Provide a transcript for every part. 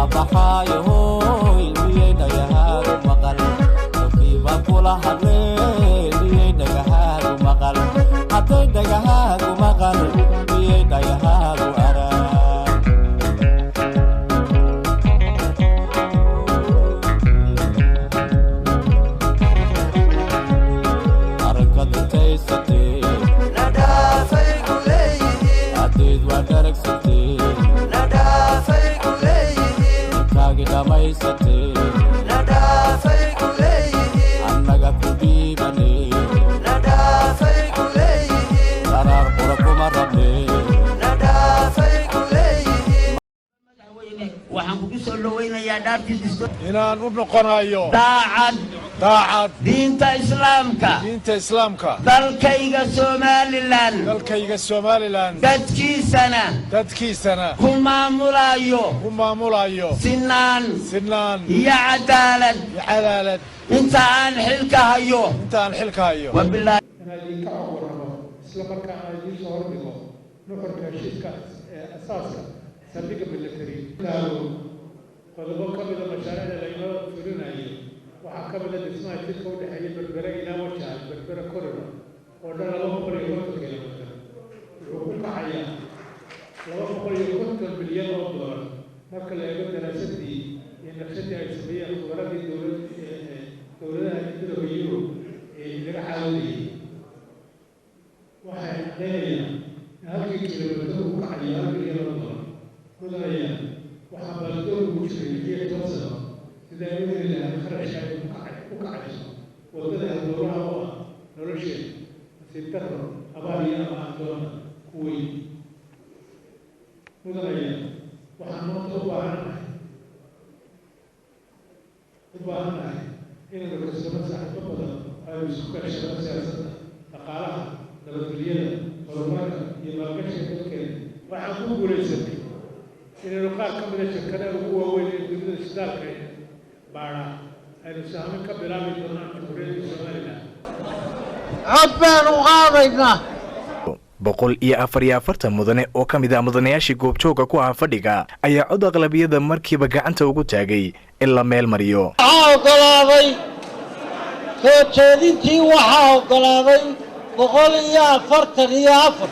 qabaxaayo hooy miyay dhagahaagu maqal dadkiiba kula hadlee miyay dhagahaagu maqal hadday dhagahaagu maqal miyay dhagahaagu arag aragga dhutaysatee nadhaafay ku leeyihiin haddayd waa dharagsatee nadhaafay ku leeyihiin kaagi dhammaysatee nadhaafay ku leeyihiin annaga ku dhiibanee nadhaafay ku leeyihiin qaraar qura kuma rabnee nadhaafay ku leeyihiin waxaan kugu soo dhawaynayaa dhaartii disto inaan u noqonayo daacad diinta islaamka dalkayga Somaliland dadkiisana ku maamulayo sinaan iyo cadaalad inta aan xilka hayo wabillahi هذه كأورنا إسلام كان عايز يهربه نفر كشيء كأساس سبيك بالتري قالوا قالوا كم إذا مشاريع العلم فرنا هي وحكم إذا اسمها تلك وده هي بربرة إلى وجه بربرة كورنا وده لو هم بقول يقول كذا يقول كحياة لو هم بقول يقول كالبليان $1 ما كل يقول دراستي إن دراستي عسكرية خبرات دولة هذه يورو اللي حاولي waxay caddeynayaan halkii kilomitir ugu kacaya $1 mudanayaa waxaa baaldoor ugu jiray 10 sano sida ay u heli lahayd kharashka ay ku kacayso waddada halbowlaha u ah nolosheeda nasiib darro abaar iyo ama doona ku weyn mudanayaa waxaan maanta u baahannahay inaynu kasbano saaxiibo badan aynu isku kaashano siyaasadda dhaqaalaha nabadgelyada horumarka iyo maalgashiga dalkeena waxaan ku guulaysanay inaynu qaar ka mida shirkadaha ugu waaweyn ee dunida shidaalka baadha aynu sahmin ka bilaabi doonaan jamhuuriyadda Somaliland cod baan u qaadaynaa 144 mudane oo ka mid ah mudanayaashii goobjooga ku ahaa fadhiga ayaa cod aqlabiyada markiiba gacanta ugu taagay in la meel mariyo ogolaaday soo jeedintii waxaa ogolaaday 144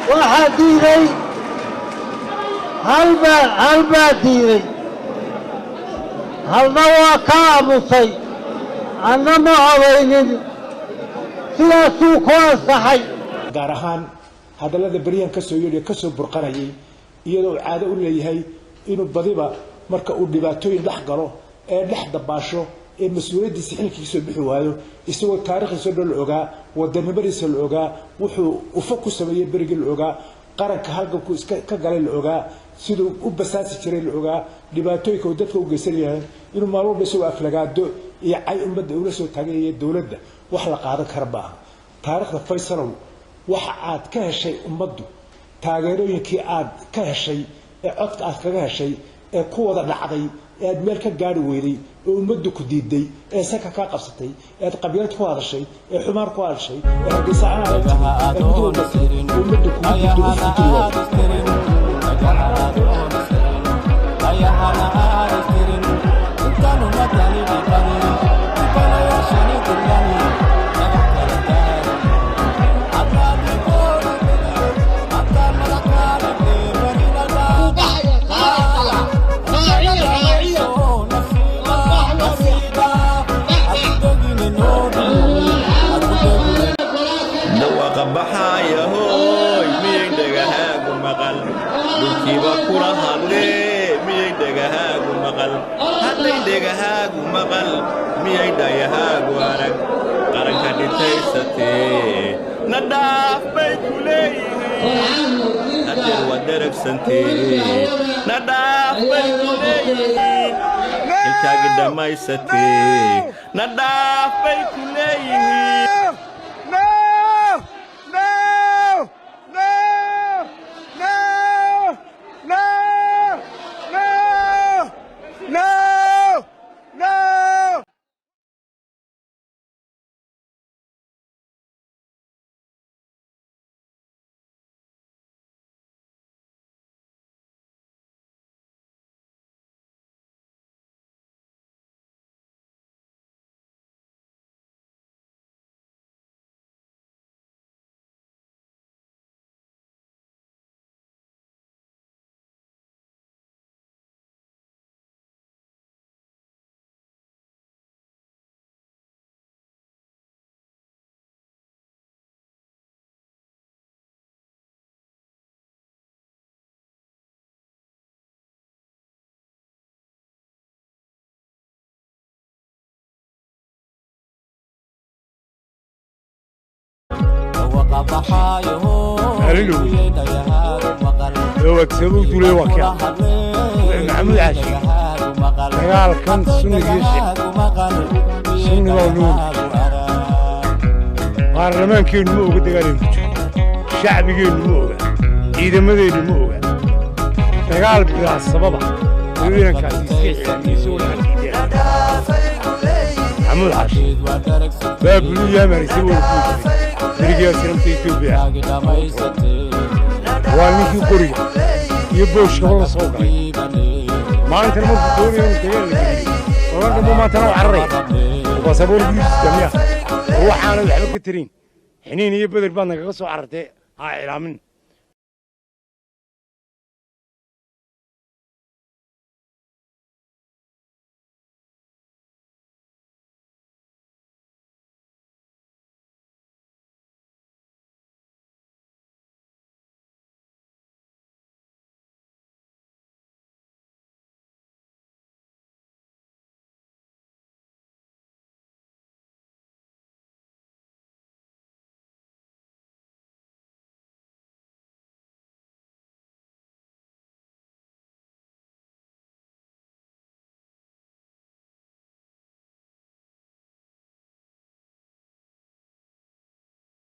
waxaa diiday hal baa diiday halna waa ka aamusay anna ma odaynin sidaasuu ku ansaxay gaar ahaan hadallada baryahan ka soo yeedhay ka soo burqanayay iyadoo caado u leeyahay inuu badiba marka uu dhibaatooyin dhex galo ee dhex dabaasho ee mas'uuliyadiisa xilkiisa bixi waayo isagoo taariikhdiisa dhow la ogaa wadanimadiisa la ogaa wuxuu ufo ku sameeyay berigii la ogaa qaranka halganku iska ka galay la ogaa sidoo u basaasi jiray la ogaa dhibaatooyinka uu dadka u geysan yahay inuu maalmo soo aflagaado iyo ay ummadda ula soo taagay dawladda wax la qaadan kara baa taariikhda Faysalow waxa aad ka heshay ummaddu taageerooyinkii aad ka heshay ee codka aad kaga heshay ee ku wada dhacday ee aad meel ka gaari weyday oo ummaddu ku diiday ee saka ka qabsatay ee aad qabyaalad ku hadashay ee xumaan ku hadashay ee hadisanaha ummaddu ku qabaxaayo hooy miyay dhagahaagu maqal dhulkiiba kula hadlee miyay dhagahaagu maqal hadday dhagahaagu maqal miyay dhayahaagu arag qaranka dhitaysatee nadhaaf bay ku leeyihiin haddee waa daragsantee nadhaaf bay ku leeyihiin xilkaagi dhammaysatee nadhaaf bay ku leeyihiin هللو لو اكسبوا تولي وكيل محمود عاشي دقال كان سنة يشيح سنة مولود بارلمان كين موغا دقالين شعبي كين موغا إذا مدين موغا دقال بلا السببة وينا كاسيسيح يسول محمود عاشي باب لي يامر يسوي الفوت بريقيا سلامتي توبيع وانيكي قرية يبوش شغل صوقي ما انت المفروض دوري يوم تقال لك والله ما تنوع عري وصابور بيوس جميع هو حانا يحبك الترين حنين يبدل بانك قصوا عرتي هاي إلى من